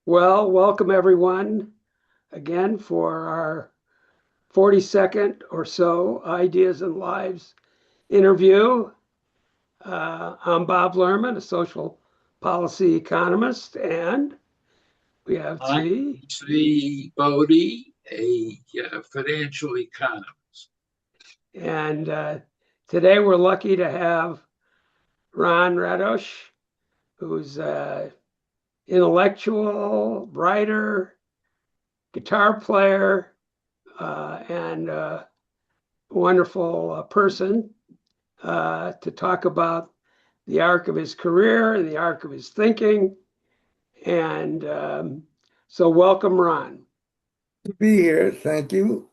Well, welcome everyone again for our 42nd or so Ideas and Lives interview. I'm Bob Lerman, a social policy economist, and we have I'm Tzvi. Tzvi Bodie, a financial economist. And today we're lucky to have Ron Radosh, who's an intellectual, writer, guitar player, and wonderful person to talk about the arc of his career and the arc of his thinking. And so, welcome, Ron. To be here. Thank you.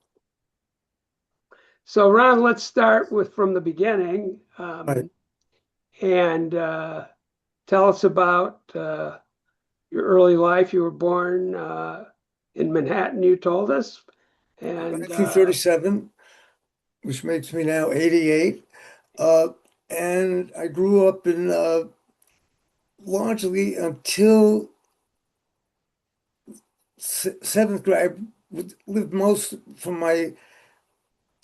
So, Ron, let's start with from the beginning Right. and tell us about your early life. You were born in Manhattan, you told us. And 1937, which makes me now 88. Uh, and I grew up in largely until seventh grade. I lived most from my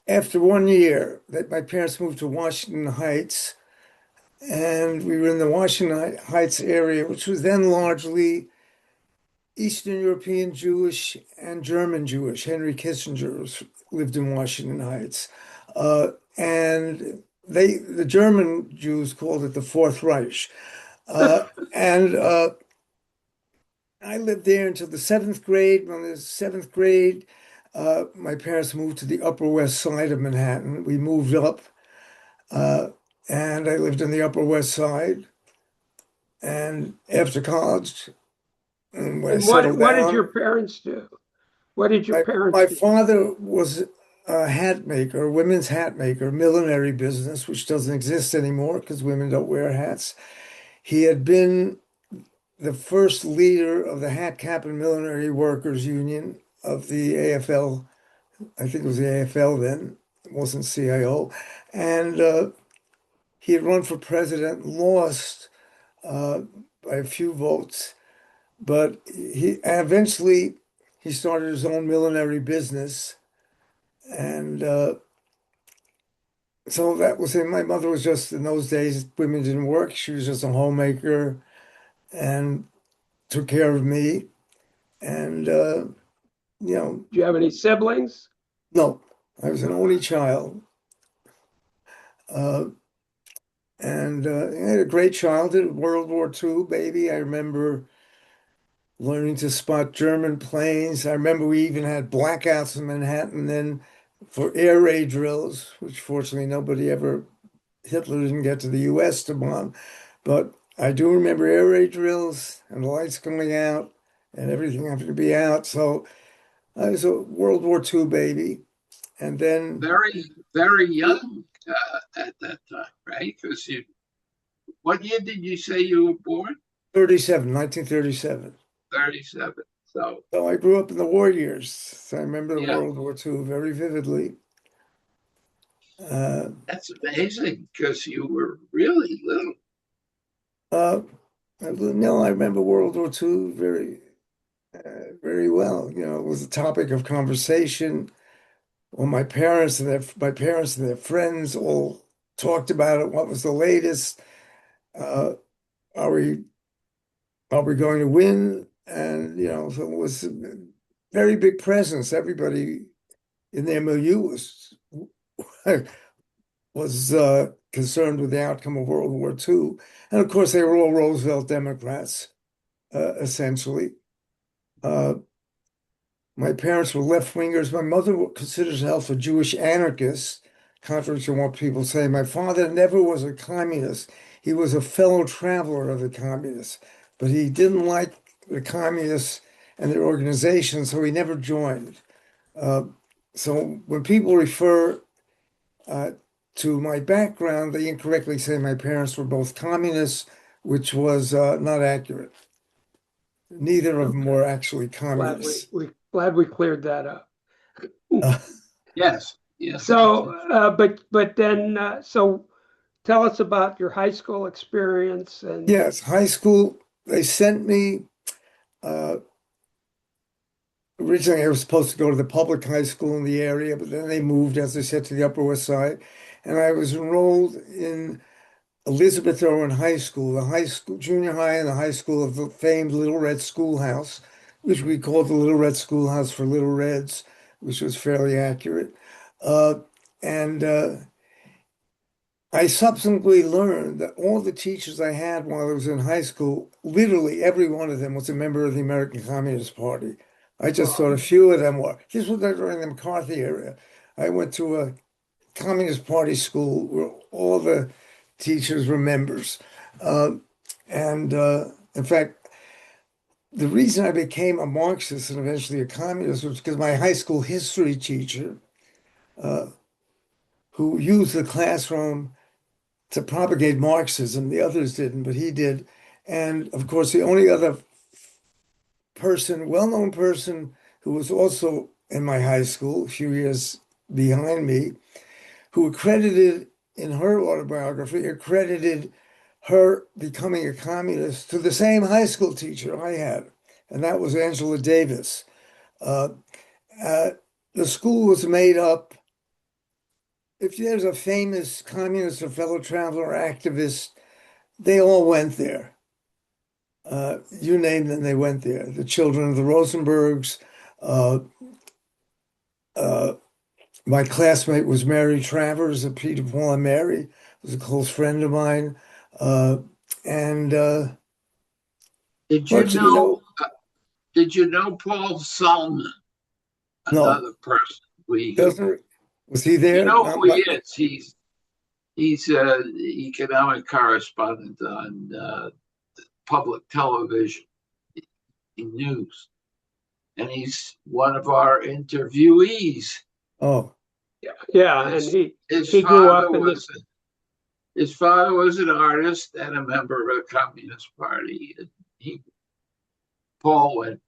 after 1 year that my parents moved to Washington Heights, and we were in the Washington Heights area, which was then largely Eastern European Jewish and German Jewish. Henry Kissinger lived in Washington Heights. And the German Jews called it the Fourth Reich. And I lived there until the seventh grade. When I was seventh grade, my parents moved to the Upper West Side of Manhattan. We moved up, uh, and I lived on the Upper West Side. And after college, and when I settled what did down, your parents do? What did your My, parents my do? father was a hat maker, a women's hat maker, millinery business, which doesn't exist anymore because women don't wear hats. He had been the first leader of the Hat, Cap, and Millinery Workers Union of the AFL. I think it was the AFL then, it wasn't CIO. And he had run for president, lost uh, by a few votes, but eventually he started his own millinery business. And so that was it. My mother was just, in those days, women didn't work. She was just a homemaker and took care of me. And, you know, Do you have any siblings? no, I was an only child. Uh, and I had a great childhood, World War II, baby. I remember learning to spot German planes. I remember we even had blackouts in Manhattan then for air raid drills, which fortunately nobody ever Hitler didn't get to the US to bomb, but I do remember air raid drills and the lights going out and everything having to be out. So I was a World War II baby. And then Very, very young at that time, right? What year did you say you were born? 1937. 37. So, So I grew up in the war years. So I remember yeah, World War II very vividly. Uh, that's amazing because you were really little. uh, no, I remember World War II very well. You know, it was a topic of conversation. Well, my parents and their friends all talked about it. What was the latest? Uh, are we are we going to win? And so it was a very big presence. Everybody in their milieu was concerned with the outcome of World War II, and of course they were all Roosevelt Democrats, essentially. Uh, My parents were left wingers. My mother considers herself a Jewish anarchist, contrary to what people say. My father never was a communist. He was a fellow traveler of the communists, but he didn't like the communists and their organization, so he never joined. Uh, so when people refer uh, to my background, they incorrectly say my parents were both communists, which was not accurate. Neither of them Okay, were actually glad we, communists. we glad we cleared that up. Uh, Yes, yes, So, absolutely. but then, so tell us about your high school experience and Yes, high school, they sent me. originally I was supposed to go to the public high school in the area, but then they moved, as I said, to the Upper West Side. And I was enrolled in Elizabeth Irwin High School, the high school, junior high and the high school of the famed Little Red Schoolhouse, which we called the Little Red Schoolhouse for Little Reds, which was fairly accurate. Uh, and I subsequently learned that all the teachers I had while I was in high school, literally every one of them was a member of the American Communist Party. I just thought a few of them were. This was during the McCarthy era. I went to a Communist Party school where all the teachers were members. Uh, and in fact, the reason I became a Marxist and eventually a communist was because my high school history teacher, uh, who used the classroom to propagate Marxism, the others didn't, but he did. And of course, the only other person, well-known person who was also in my high school, a few years behind me, who accredited in her autobiography, accredited her becoming a communist to the same high school teacher I had, and that was Angela Davis. Uh, uh, the school was made up, if there's a famous communist or fellow traveler activist, they all went there. You name them, they went there. The children of the Rosenbergs. Uh, uh, my classmate was Mary Travers of Peter, Paul, and Mary, was a close friend of mine. Uh, and Did you but you know? know, Did you know Paul Solomon, no, another person? doesn't was he You there? know Not who my, he is? He's an economic correspondent on public television news, and he's one of our interviewees. oh, Yeah, and His, his he grew father up in the was his father was an artist and a member of the Communist Party. And Paul went.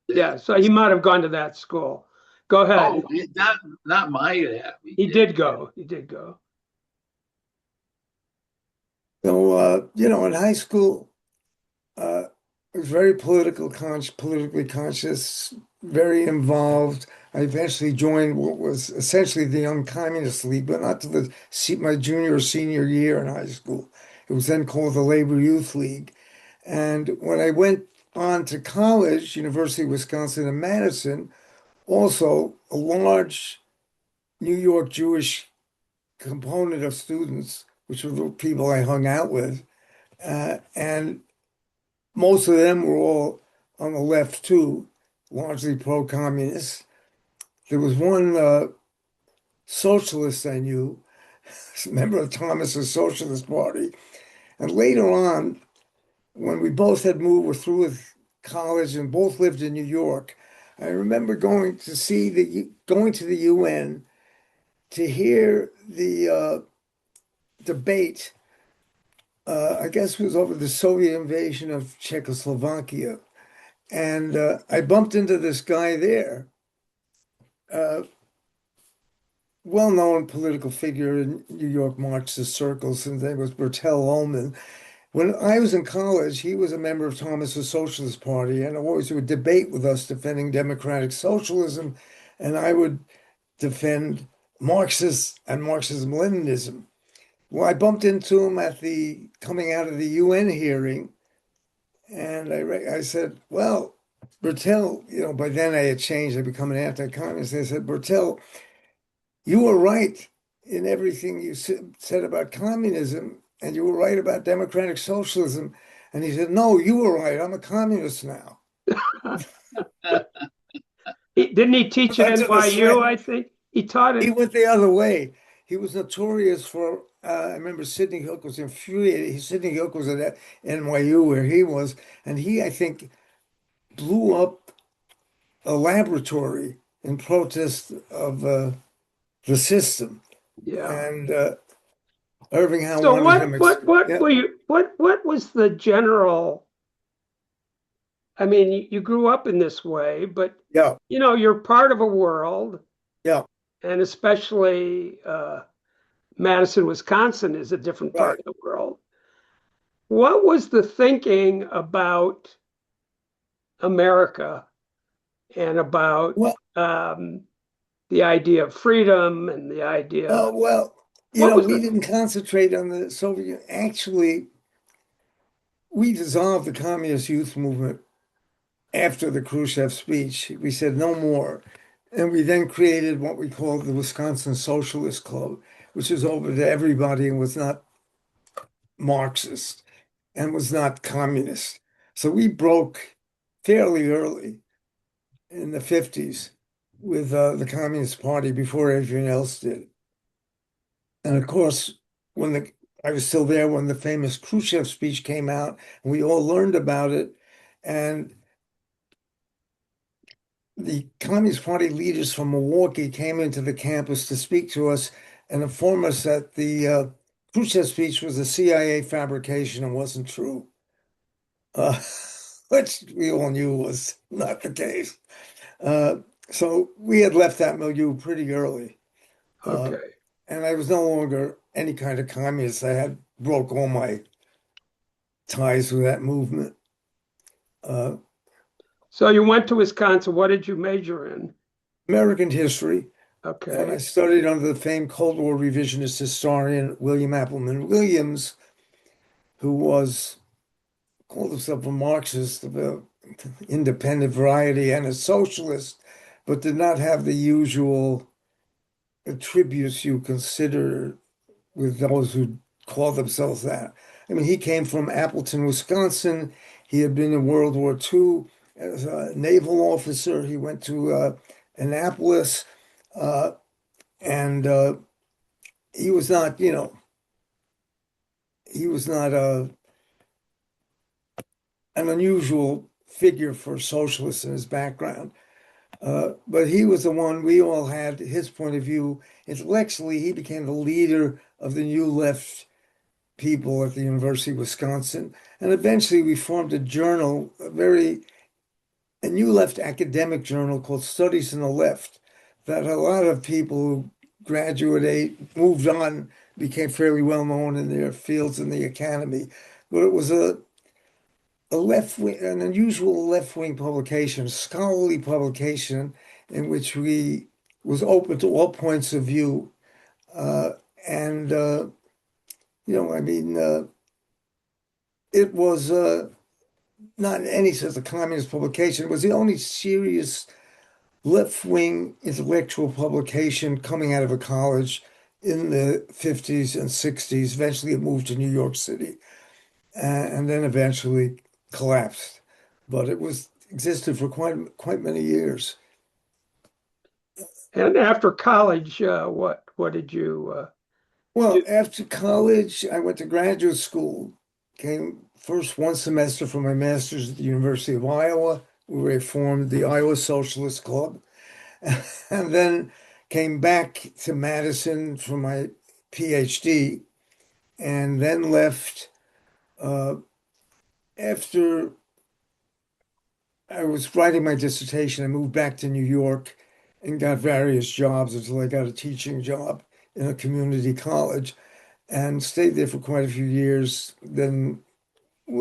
yeah, so he might have gone to that school. Go ahead. Oh, not might have. He He did. did go. He did go. so in high school, uh, I was very politically conscious, very involved. I eventually joined what was essentially the Young Communist League, but not to my junior or senior year in high school. It was then called the Labor Youth League. And when I went on to college, University of Wisconsin in Madison, also a large New York Jewish component of students, which were the people I hung out with. And most of them were all on the left too, largely pro-communist. There was one socialist I knew, a member of Thomas's Socialist Party. And later on, when we both had moved, were through with college and both lived in New York, I remember going to the UN to hear the debate. I guess it was over the Soviet invasion of Czechoslovakia. And I bumped into this guy there, uh, well-known political figure in New York Marxist circles. His name was Bertel Oman. When I was in college, he was a member of Thomas's Socialist Party and always would debate with us defending democratic socialism, and I would defend Marxist and Marxism-Leninism. Well, I bumped into him at the coming out of the UN hearing, and I said, well, Bertel, by then I had changed. I'd become an anti-communist. I said, Bertel, you were right in everything you said about communism, and you were right about democratic socialism. And he said, no, you were right. I'm a communist now. Didn't he teach at That's a NYU, threat. I think? He taught He it. went the other way. He was notorious for, I remember Sidney Hook was infuriated. Sidney Hook was at NYU where he was, and he, I think, blew up a laboratory in protest of the system. Yeah. And Irving Howe So wanted him. what Yeah, were you what was the general? I mean, you grew up in this way, but yeah, you're part of a world, yeah, and especially Madison, Wisconsin is a different right. part of the world. What was the thinking about America and about Well, the idea of freedom and the idea. well, What was we the didn't concentrate on the Soviet Union. Actually, we dissolved the communist youth movement after the Khrushchev speech. We said no more. And we then created what we called the Wisconsin Socialist Club, which was open to everybody and was not Marxist and was not communist. So we broke fairly early in the 50s with the Communist Party before everyone else did. And of course, I was still there when the famous Khrushchev speech came out, and we all learned about it. And the Communist Party leaders from Milwaukee came into the campus to speak to us and inform us that the Khrushchev speech was a CIA fabrication and wasn't true, uh, which we all knew was not the case. Uh, so we had left that milieu pretty early. Uh, okay? and I was no longer any kind of communist. I had broke all my ties with that movement. Uh, So you went to Wisconsin. What did you major in? American history, and I Okay. studied under the famed Cold War revisionist historian William Appleman Williams, who was called himself a Marxist of an independent variety and a socialist, but did not have the usual attributes you consider with those who call themselves that. I mean, he came from Appleton, Wisconsin. He had been in World War II as a naval officer. He went to Annapolis, uh, and he was not, he was not an unusual figure for socialists in his background. But he was the one we all had his point of view. Intellectually, he became the leader of the new left people at the University of Wisconsin. And eventually we formed a journal, a new left academic journal called Studies in the Left, that a lot of people who moved on, became fairly well known in their fields in the academy. But it was a left wing, an unusual left wing publication, a scholarly publication in which we was open to all points of view. Uh, and I mean, it was not in any sense a communist publication. It was the only serious left-wing intellectual publication coming out of a college in the 50s and 60s. Eventually, it moved to New York City, and then eventually collapsed. But it was existed for quite many years. And after college, what did you Well, do? after college, I went to graduate school. Came first one semester for my master's at the University of Iowa, where I formed the Iowa Socialist Club, and then came back to Madison for my PhD, and then left uh, after I was writing my dissertation. I moved back to New York and got various jobs until I got a teaching job in a community college and stayed there for quite a few years. Then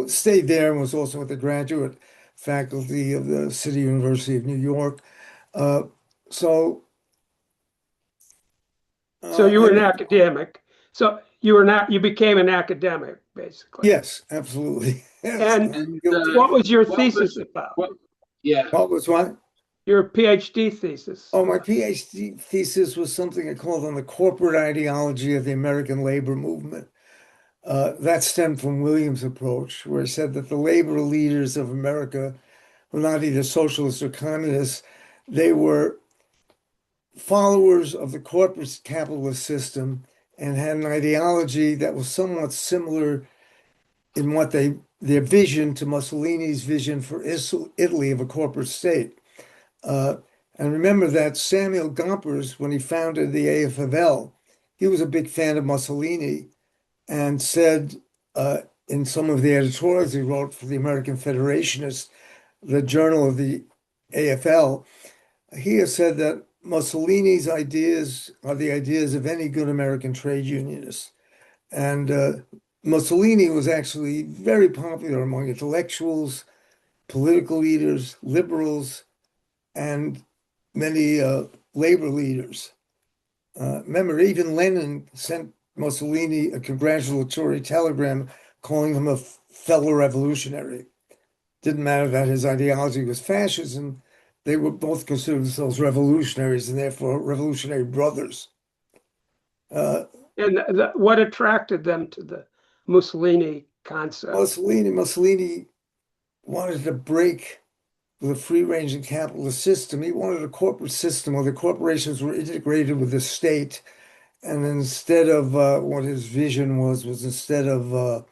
stayed there and was also at the graduate faculty of the City University of New York. Uh, so, So you were and an then, academic. So you became an academic, basically. yes, absolutely. Yes, And I'm And guilty. what was your what thesis was about? what? Yeah. What was what? Your PhD thesis? Oh, my PhD thesis was something I called on the corporate ideology of the American labor movement. That stemmed from Williams' approach, where he said that the labor leaders of America were not either socialists or communists. They were followers of the corporate capitalist system and had an ideology that was somewhat similar in their vision to Mussolini's vision for Italy of a corporate state. Uh, and remember that Samuel Gompers, when he founded the AFL, he was a big fan of Mussolini and said in some of the editorials he wrote for the American Federationists, the journal of the AFL, he has said that Mussolini's ideas are the ideas of any good American trade unionist. And Mussolini was actually very popular among intellectuals, political leaders, liberals, and many labor leaders. Remember, even Lenin sent Mussolini a congratulatory telegram calling him a fellow revolutionary. Didn't matter that his ideology was fascism. They were both considered themselves revolutionaries and therefore revolutionary brothers. And what attracted them to the Mussolini concept? Mussolini wanted to break with a free-ranging capitalist system. He wanted a corporate system where the corporations were integrated with the state. And instead of what his vision was instead of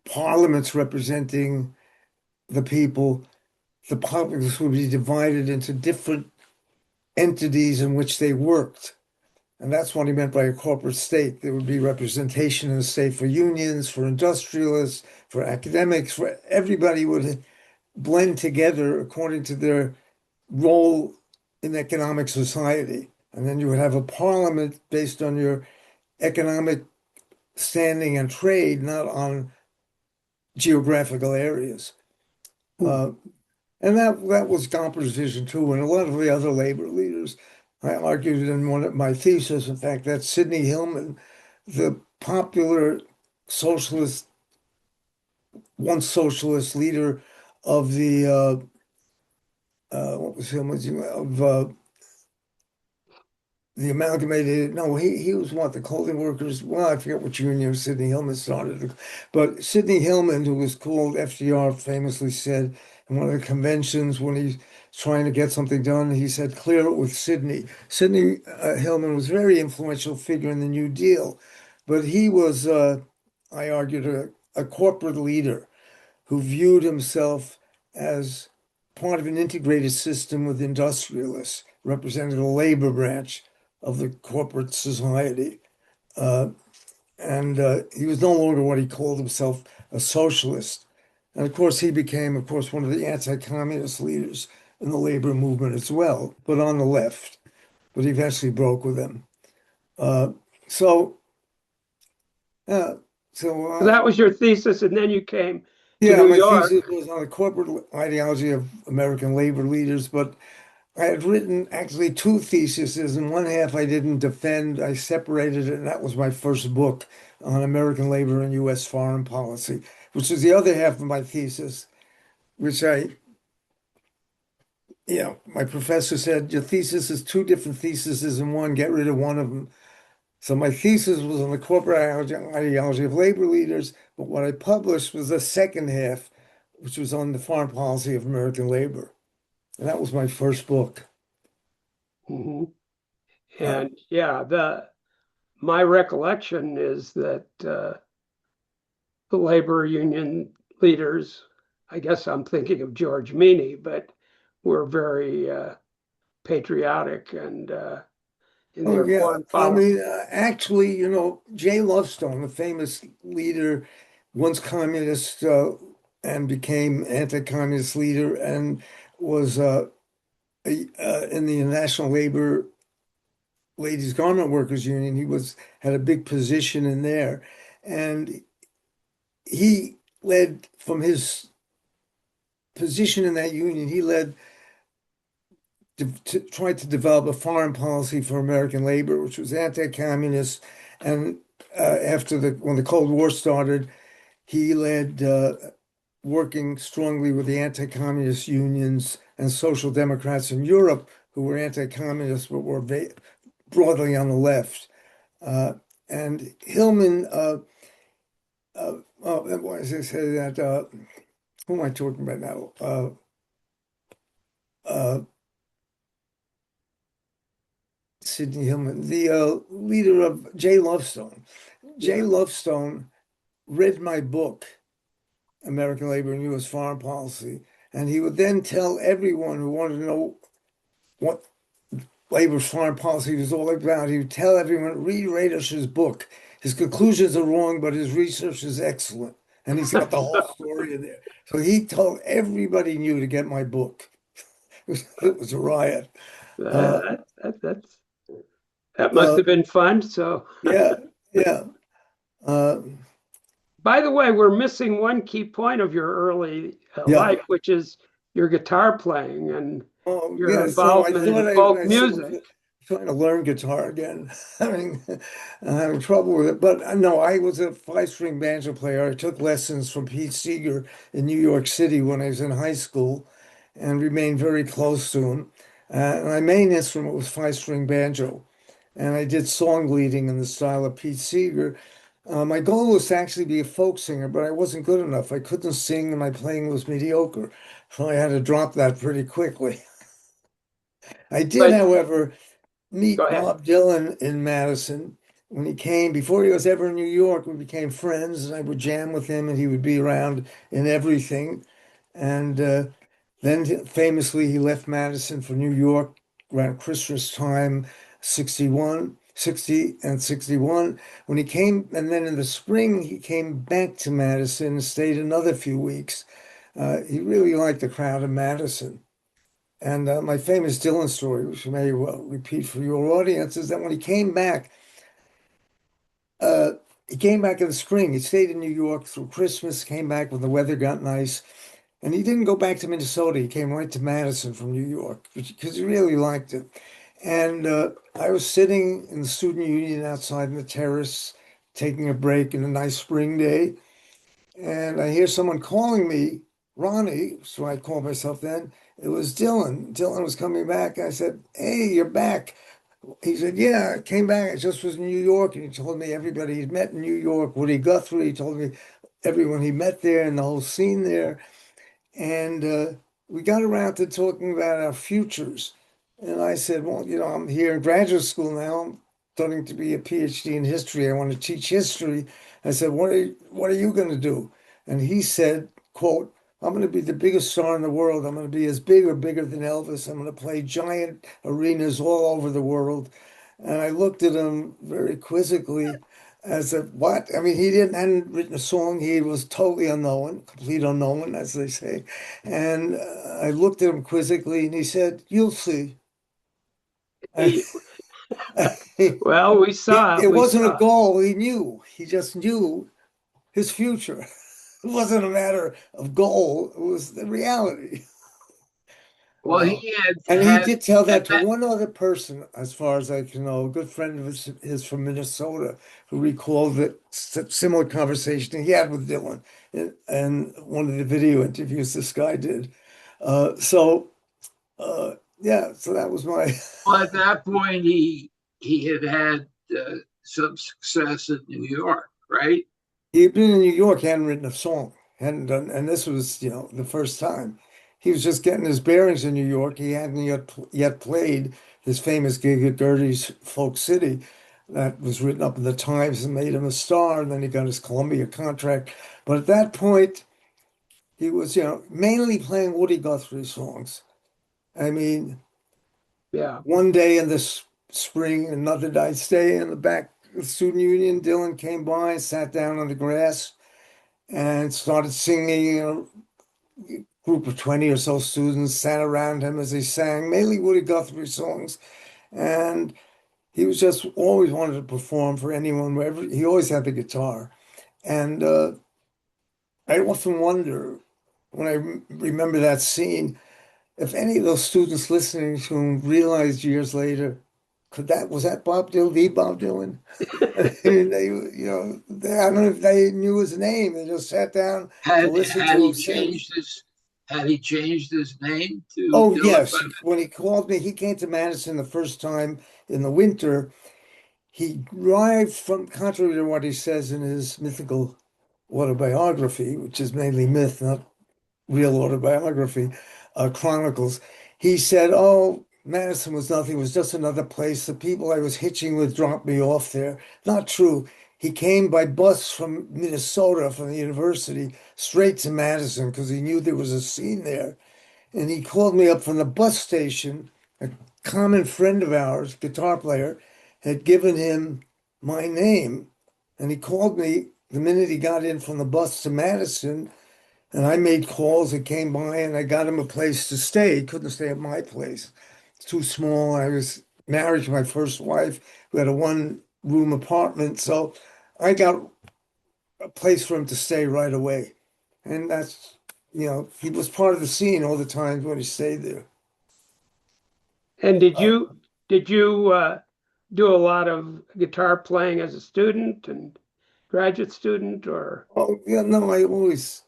parliaments representing the people, the populace would be divided into different entities in which they worked. And that's what he meant by a corporate state. There would be representation in the state for unions, for industrialists, for academics, for everybody would blend together according to their role in economic society. And then you would have a parliament based on your economic standing and trade, not on geographical areas. And that was Gomper's vision too, and a lot of the other labor leaders. I argued in one of my thesis, in fact, that Sidney Hillman, the popular socialist, once socialist leader of the what was Hillman's of the amalgamated. No, he was what, the clothing workers. Well, I forget which union Sidney Hillman started, but Sidney Hillman, who was called FDR, famously said in one of the conventions when he's trying to get something done, he said, "Clear it with Sidney." Sidney Hillman was a very influential figure in the New Deal, but he was, I argued, a corporate leader who viewed himself as part of an integrated system with industrialists, representing the labor branch of the corporate society. And he was no longer what he called himself, a socialist. And of course, he became, of course, one of the anti-communist leaders in the labor movement as well, but on the left. But he eventually broke with them. Uh, so, uh, That was your thesis, and then you came to yeah, New my York. thesis was on the corporate ideology of American labor leaders, but I had written actually two theses, and one half I didn't defend. I separated it, and that was my first book on American labor and U.S. foreign policy, which was the other half of my thesis, which my professor said, your thesis is two different theses in one, get rid of one of them. So my thesis was on the corporate ideology of labor leaders, but what I published was the second half, which was on the foreign policy of American labor. And that was my first book. Mhm. And yeah, my recollection is that the labor union leaders, I guess I'm thinking of George Meany, but were very patriotic and in Oh their yeah, foreign I policy. mean, actually, Jay Lovestone, the famous leader, once communist and became anti-communist leader, and was in the National Labor Ladies Garment Workers Union. He had a big position in there, and he led from his position in that union. He led to try to develop a foreign policy for American labor, which was anti-communist. And after when the Cold War started, he led working strongly with the anti-communist unions and social democrats in Europe who were anti-communist but were broadly on the left. And Hillman, why does I say that? Who am I talking about now? Uh, Sidney Hillman, the leader of Jay Lovestone. Jay Yeah. Lovestone read my book, American Labor and U.S. Foreign Policy, and he would then tell everyone who wanted to know what labor's foreign policy was all about. He would tell everyone, read Radosh's book. His conclusions are wrong, but his research is excellent. And he's got the whole story in there. So he told everybody he knew to get my book. It was a riot. Uh, That's that must uh, have been fun. So, yeah, yeah. Uh, by the way, we're missing one key point of your early yeah. life, which is your guitar playing and Oh, your yeah. So I involvement thought in folk I said, was music. trying to learn guitar again. I'm having trouble with it. But no, I was a five-string banjo player. I took lessons from Pete Seeger in New York City when I was in high school and remained very close to him. My main instrument was five-string banjo. And I did song leading in the style of Pete Seeger. My goal was to actually be a folk singer, but I wasn't good enough. I couldn't sing, and my playing was mediocre. So I had to drop that pretty quickly. I did, But however, go meet ahead. Bob Dylan in Madison when he came. Before he was ever in New York, we became friends, and I would jam with him, and he would be around in everything. And then famously, he left Madison for New York around Christmas time, 61, 60 and 61. When he came, and then in the spring, he came back to Madison and stayed another few weeks. He really liked the crowd in Madison. And my famous Dylan story, which you may well repeat for your audience, is that when uh, he came back in the spring. He stayed in New York through Christmas, came back when the weather got nice, and he didn't go back to Minnesota. He came right to Madison from New York because he really liked it. And I was sitting in the student union outside in the terrace, taking a break in a nice spring day, and I hear someone calling me, Ronnie, so I called myself then. It was Dylan. Dylan was coming back. I said, "Hey, you're back." He said, "Yeah, I came back. I just was in New York." And he told me everybody he'd met in New York, Woody Guthrie. He told me everyone he met there and the whole scene there. And we got around to talking about our futures. And I said, well, I'm here in graduate school now. I'm studying to be a PhD in history. I want to teach history. I said, what are you going to do? And he said, quote, "I'm going to be the biggest star in the world. I'm going to be as big or bigger than Elvis. I'm going to play giant arenas all over the world." And I looked at him very quizzically. I said, "What?" I mean, he hadn't written a song. He was totally unknown, complete unknown, as they say. And I looked at him quizzically, and he said, "You'll see." He, It, well, we saw it. it We wasn't a saw. goal. He knew. He just knew his future. It wasn't a matter of goal. It was the reality. Well, Wow. he had And he had did tell at that to that. one other person, as far as I can know, a good friend of his from Minnesota, who recalled that similar conversation he had with Dylan in one of the video interviews this guy did. So, yeah, so that was my. Well, at that point, he had had some success in New York, right? He'd been in New York, hadn't written a song, hadn't done, and this was, the first time. He was just getting his bearings in New York. He hadn't yet played his famous gig at Gertie's Folk City that was written up in the Times and made him a star. And then he got his Columbia contract. But at that point, he was, mainly playing Woody Guthrie songs. I mean, Yeah. one day in the spring, another night stay in the back of the student union, Dylan came by and sat down on the grass and started singing. A group of 20 or so students sat around him as he sang mainly Woody Guthrie songs. And he was just always wanted to perform for anyone, wherever. He always had the guitar. And I often wonder when I remember that scene, if any of those students listening to him realized years later, was that Bob Dylan, the Bob Dylan? I mean, I don't know if they knew his name. They just sat down to Had listen had to him he sing. changed his had he changed his name to Oh, Dylan? yes. When he called me, he came to Madison the first time in the winter. He arrived from, contrary to what he says in his mythical autobiography, which is mainly myth, not real autobiography, chronicles. He said, "Oh, Madison was nothing. It was just another place. The people I was hitching with dropped me off there." Not true. He came by bus from Minnesota, from the university, straight to Madison because he knew there was a scene there. And he called me up from the bus station. A common friend of ours, guitar player, had given him my name. And he called me the minute he got in from the bus to Madison. And I made calls and came by and I got him a place to stay. He couldn't stay at my place. It's too small. I was married to my first wife who had a one-room apartment. So I got a place for him to stay right away. And that's, he was part of the scene all the time when he stayed there. And Uh, did you do a lot of guitar playing as a student and graduate student, or oh, yeah, no, I always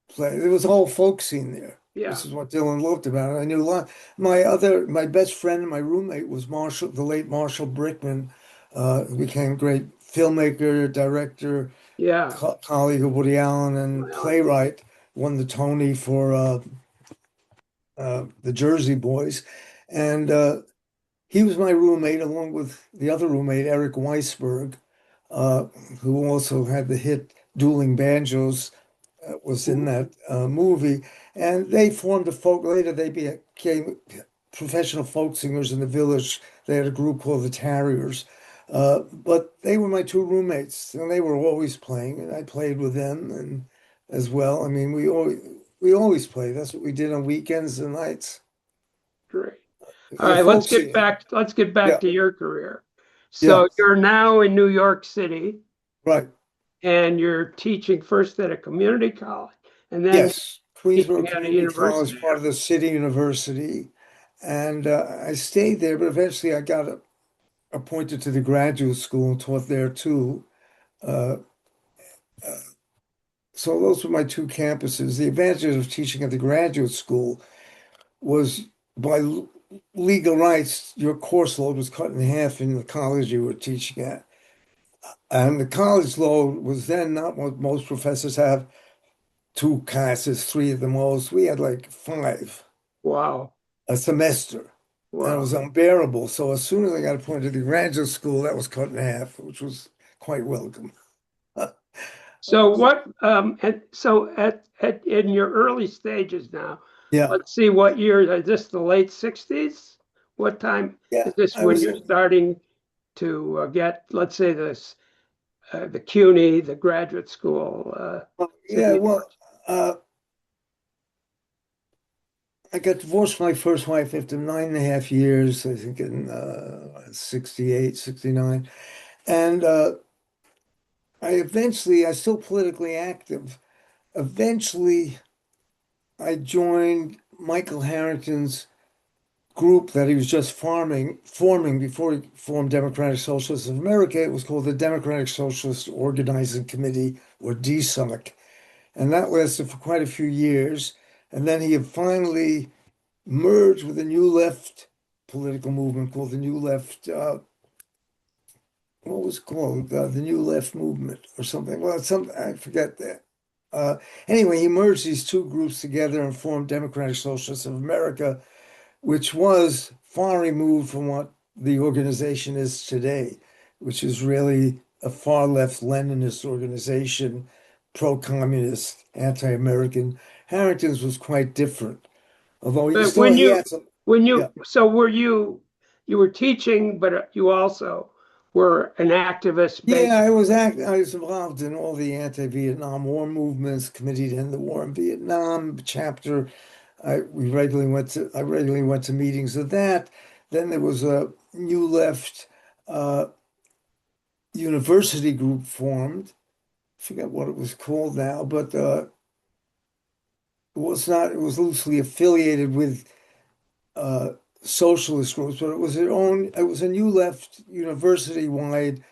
played. There was a whole folk scene there. yeah, This is what Dylan loved about it. I knew a lot. My best friend and my roommate was Marshall, the late Marshall Brickman, who became a great filmmaker, director, yeah, colleague of Woody Allen, and well, playwright. Won the Tony for the Jersey Boys, and he was my roommate along with the other roommate, Eric Weisberg, uh, who also had the hit Dueling Banjos, was in that movie. And they formed a folk, later they became professional folk singers in the village. They had a group called the Tarriers. But they were my two roommates, and they were always playing, and I played with them and as well. I mean, we always played. That's what we did on weekends and nights. great. All The right, folk scene. let's get back Yeah, to your career. yeah, So you're now in New York City right. and you're teaching first at a community college and then Yes, teaching Queensborough at a Community College, university. part of the City University, and I stayed there. But eventually, I got appointed to the graduate school and taught there too. Uh, so those were my two campuses. The advantage of teaching at the graduate school was by legal rights, your course load was cut in half in the college you were teaching at. And the college load was then not what most professors have, two classes, three at the most. We had like five Wow, a semester, and it was wow. unbearable. So as soon as I got appointed to the graduate school, that was cut in half, which was quite welcome. So what and so at in your early stages now, Yeah, let's see what year is this, the late 60s? What time yeah. is this I when was you're in, starting to get, let's say, this the CUNY, the graduate school, yeah. City Well, University? uh, I got divorced from my first wife after 9.5 years, I think in 68, 69. And I still politically active. Eventually, I joined Michael Harrington's group that he was just forming before he formed Democratic Socialists of America. It was called the Democratic Socialist Organizing Committee, or DSOC. And that lasted for quite a few years. And then he had finally merged with a new left political movement called the New Left, what was it called? The New Left Movement or something. Well, it's something, I forget that. Uh, anyway, he merged these two groups together and formed Democratic Socialists of America, which was far removed from what the organization is today, which is really a far left Leninist organization, pro-communist, anti-American. Harrington's was quite different, although But he had some, yeah. were you were teaching, but you also were an activist Yeah, based. I was involved in all the anti-Vietnam War movements, Committee to End the War in Vietnam chapter. I regularly went to meetings of that. Then there was a New Left uh, university group formed. I forget what it was called now, but it was not. It was loosely affiliated with uh, socialist groups, but it was its own. It was a New Left university-wide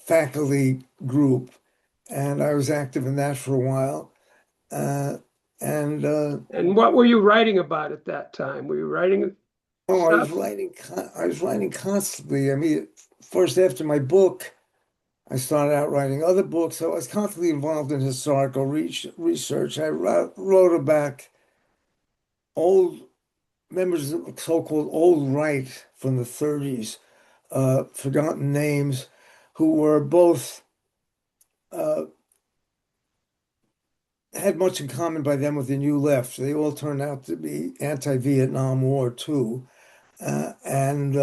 faculty group, and I was active in that for a while. Uh, and And what were you writing about at that time? Were you writing oh, stuff? I was writing constantly. I mean, first after my book, I started out writing other books. So I was constantly involved in historical research. I wrote about old members of the so-called old right from the 30s, forgotten names, who were both uh, had much in common by them with the New Left. They all turned out to be anti-Vietnam War too. And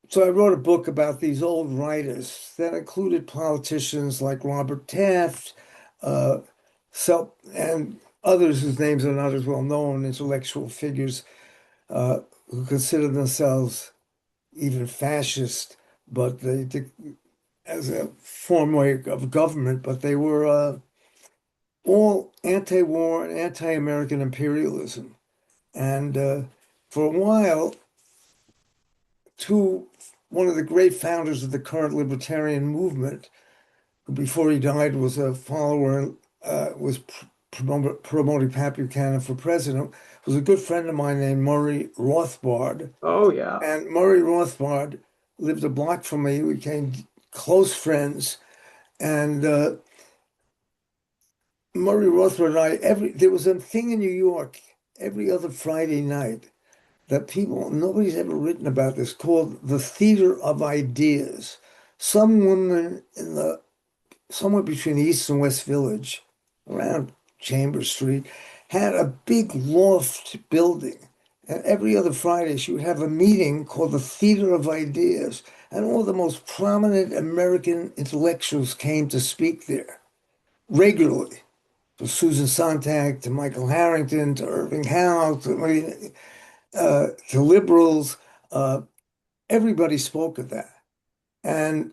So I wrote a book about these old writers that included politicians like Robert Taft, uh, and others whose names are not as well known, intellectual figures who consider themselves even fascist, but as a form of government, but they were all anti-war and anti-American imperialism. And for a while, one of the great founders of the current libertarian movement, who before he died was a follower, was promoting Pat Buchanan for president, was a good friend of mine named Murray Rothbard. Oh, yeah. And Murray Rothbard lived a block from me. We became close friends. And Murray Rothbard and there was a thing in New York every other Friday night that nobody's ever written about this, called the Theater of Ideas. Some woman somewhere between the East and West Village, around Chambers Street, had a big loft building. And every other Friday, she would have a meeting called the Theater of Ideas. And all the most prominent American intellectuals came to speak there regularly. From Susan Sontag to Michael Harrington to Irving Howe to liberals. Everybody spoke at that. And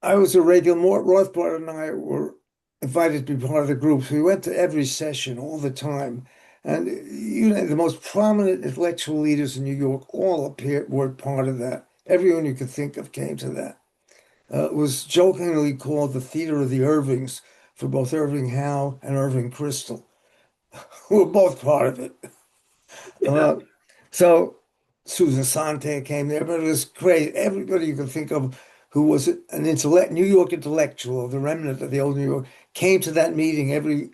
I was a regular. Mort Rothbard and I were invited to be part of the group. So we went to every session all the time. And the most prominent intellectual leaders in New York all were part of that. Everyone you could think of came to that. It was jokingly called the Theater of the Irvings for both Irving Howe and Irving Kristol, who were both part of it. Yeah. So Susan Sontag came there, but it was great. Everybody you could think of who was an New York intellectual, the remnant of the old New York, came to that meeting every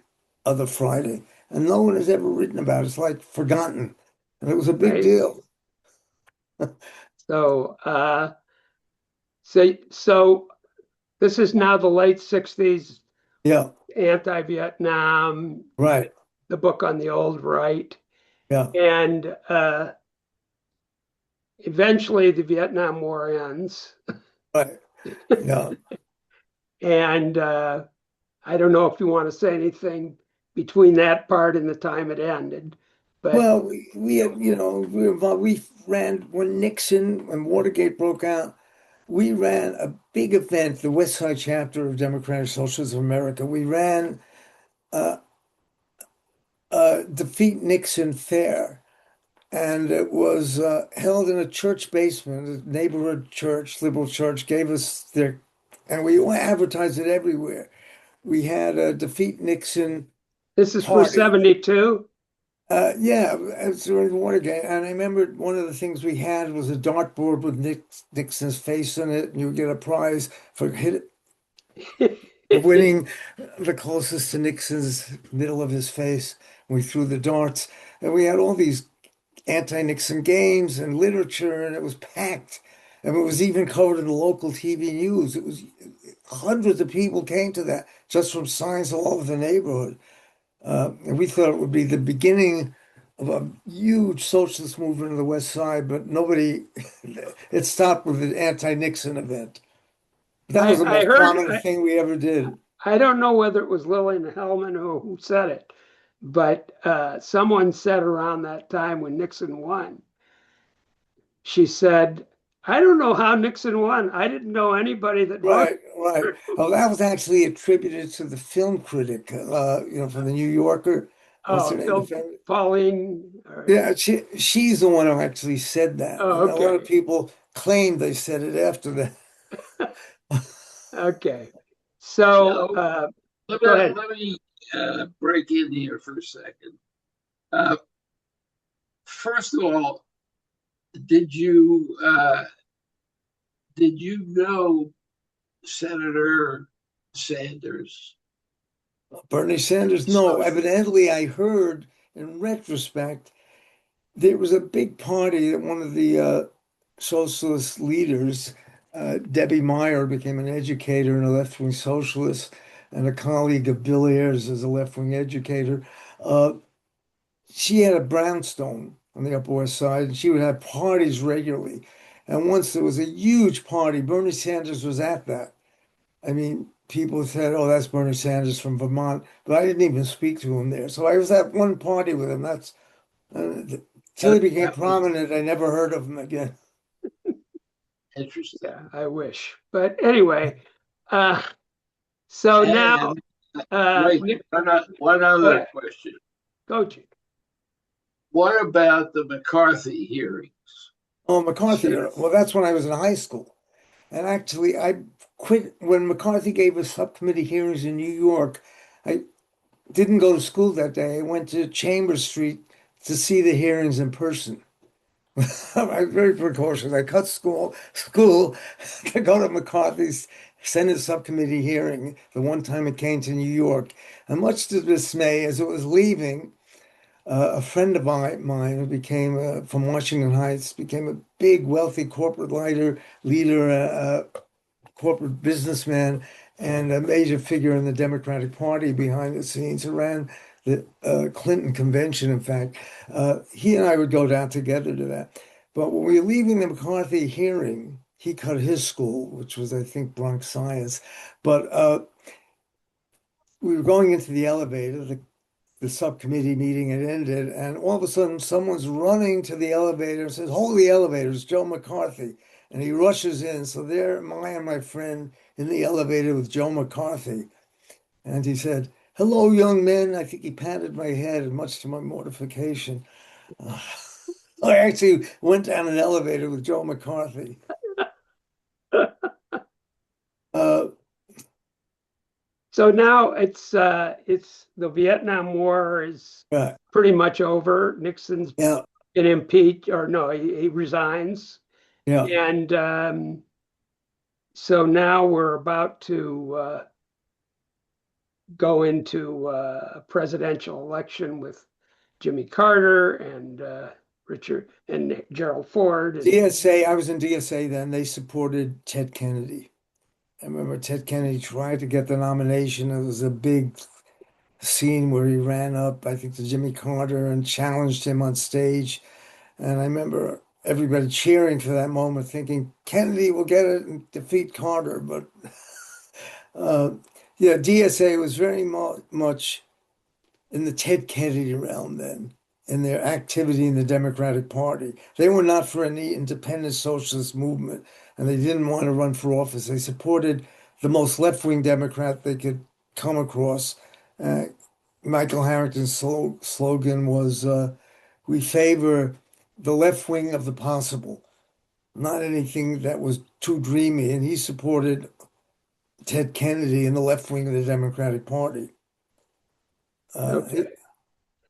other Friday. And no one has ever written about it. It's like forgotten. And it was a big Right. deal. So, so this is now the late 60s, Yeah, anti-Vietnam, right. the book on the old right. Yeah, And eventually the Vietnam War ends. right. Yeah. And I don't know if you want to say anything between that part and the time it ended, but Well, we had, we were involved. We ran when Watergate broke out. We ran a big event, the West Side chapter of Democratic Socialism of America. We ran uh, Defeat Nixon Fair, and it was held in a church basement, a neighborhood church, liberal church, gave us and we advertised it everywhere. We had a Defeat Nixon this is for party. 72. Yeah, it's during Watergate. And I remember one of the things we had was a dartboard with Nixon's face on it, and you get a prize for winning the closest to Nixon's middle of his face. We threw the darts, and we had all these anti-Nixon games and literature, and it was packed. And it was even covered in the local TV news. It was hundreds of people came to that just from signs all over the neighborhood. And we thought it would be the beginning of a huge socialist movement on the West Side, but it stopped with an anti-Nixon event. That was the I most heard, prominent thing we ever did. I don't know whether it was Lillian Hellman who said it, but someone said around that time when Nixon won, she said, I don't know how Nixon won. I didn't know anybody that voted. Right, right. Oh, that was actually attributed to the film critic, from the New Yorker. What's her Oh, name? Phil Pauline. Yeah, she's the one who actually said that. Oh, And a lot of okay. people claim they said it after that. Okay. So So go ahead. let me break in here for a second. Uh, first of all, did you know Senator Sanders? Bernie Sanders, no. So, Evidently, I heard in retrospect there was a big party that one of the socialist leaders, Debbie Meyer, became an educator and a left-wing socialist, and a colleague of Bill Ayers as a left-wing educator. Uh, she had a brownstone on the Upper West Side, and she would have parties regularly. And once there was a huge party, Bernie Sanders was at that. I mean, people said, "Oh, that's Bernie Sanders from Vermont," but I didn't even speak to him there. So I was at one party with him. That's till he became that was prominent. I never heard of him again. interesting. Yeah, I wish. But anyway, so now, Wait, Nick, one go other ahead, question. Coach. What about the McCarthy hearings? Oh, McCarthy. So, Well, that's when I was in high school. And actually, I quit when McCarthy gave us subcommittee hearings in New York. I didn't go to school that day. I went to Chambers Street to see the hearings in person. I was very precautious. I cut school to go to McCarthy's Senate subcommittee hearing the one time it came to New York. And much to dismay, as it was leaving, a friend of mine who became from Washington Heights became a big, wealthy corporate leader, corporate businessman, and a major figure in the Democratic Party behind the scenes. Who ran the Clinton convention. In fact, he and I would go down together to that. But when we were leaving the McCarthy hearing, he cut his school, which was, I think, Bronx Science. But we were going into the elevator. The subcommittee meeting had ended, and all of a sudden, someone's running to the elevator and says, "Hold the elevator, it's Joe McCarthy." And he rushes in. So there am I and my friend in the elevator with Joe McCarthy. And he said, "Hello, young man." I think he patted my head, and much to my mortification, I actually went down an elevator with Joe McCarthy. Uh, So now it's the Vietnam War is yeah, pretty much over. Nixon's yeah, been impeached, or no, he resigns, yeah. and so now we're about to go into a presidential election with Jimmy Carter and Richard and Gerald Ford, and DSA, I was in DSA then. They supported Ted Kennedy. I remember Ted Kennedy tried to get the nomination. It was a big scene where he ran up, I think, to Jimmy Carter and challenged him on stage. And I remember everybody cheering for that moment, thinking Kennedy will get it and defeat Carter. But uh, yeah, DSA was very much in the Ted Kennedy realm then, in their activity in the Democratic Party. They were not for any independent socialist movement, and they didn't want to run for office. They supported the most left-wing Democrat they could come across. Uh, Michael Harrington's slogan was, "We favor the left wing of the possible, not anything that was too dreamy." And he supported Ted Kennedy in the left wing of the Democratic Party. Uh, he, okay,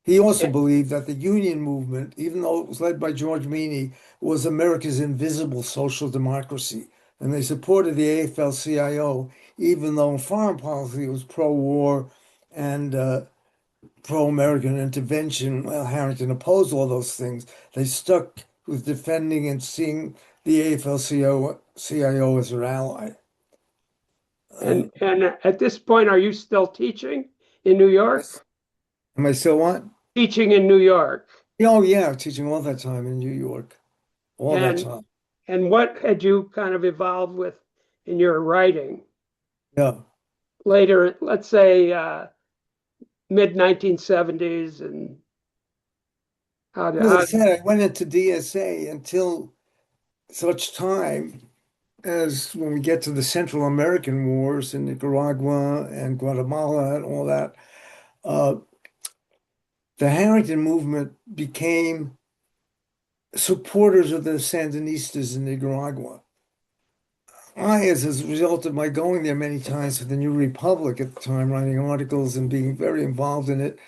he also believed that the union movement, even though it was led by George Meany, was America's invisible social democracy. And they supported the AFL-CIO, even though in foreign policy it was pro-war and pro-American intervention. Well, Harrington opposed all those things. They stuck with defending and seeing the AFL-CIO as their ally. Uh, and at this point, are you still teaching in New York? am I still what? Teaching in New York, Oh, yeah, teaching all that time in New York, all that and time. what had you kind of evolved with in your writing Yeah. later? Let's say mid 1970s, and As I how said, I went into DSA until such time as when we get to the Central American wars in Nicaragua and Guatemala and all that. Uh, the Harrington movement became supporters of the Sandinistas in Nicaragua. As a result of my going there many times for the New Republic at the time, writing articles and being very involved in it,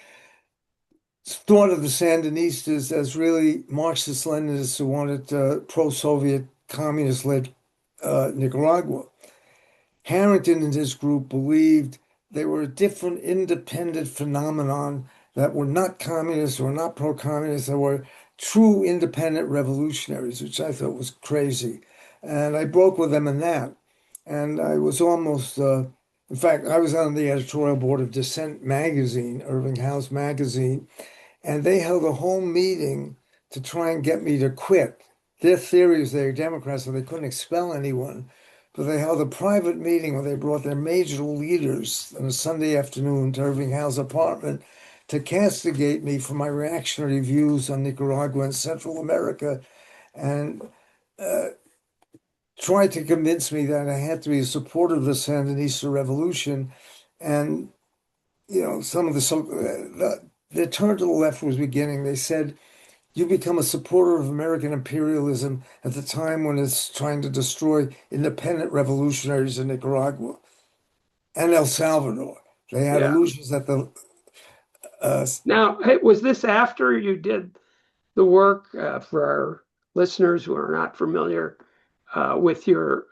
thought of the Sandinistas as really Marxist-Leninists who wanted pro-Soviet communist-led Nicaragua. Harrington and his group believed they were a different independent phenomenon that were not communists or not pro-communist, they were true independent revolutionaries, which I thought was crazy. And I broke with them in that. And I was almost, in fact, I was on the editorial board of Dissent magazine, Irving House magazine, and they held a whole meeting to try and get me to quit. Their theory is they're Democrats, so they couldn't expel anyone. But they held a private meeting where they brought their major leaders on a Sunday afternoon to Irving Howe's apartment to castigate me for my reactionary views on Nicaragua and Central America and tried to convince me that I had to be a supporter of the Sandinista revolution. And some of the turn to the left was beginning. They said, you become a supporter of American imperialism at the time when it's trying to destroy independent revolutionaries in Nicaragua and El Salvador. They had Yeah. illusions that uh, Now, hey, was this after you did the work for our listeners who are not familiar with your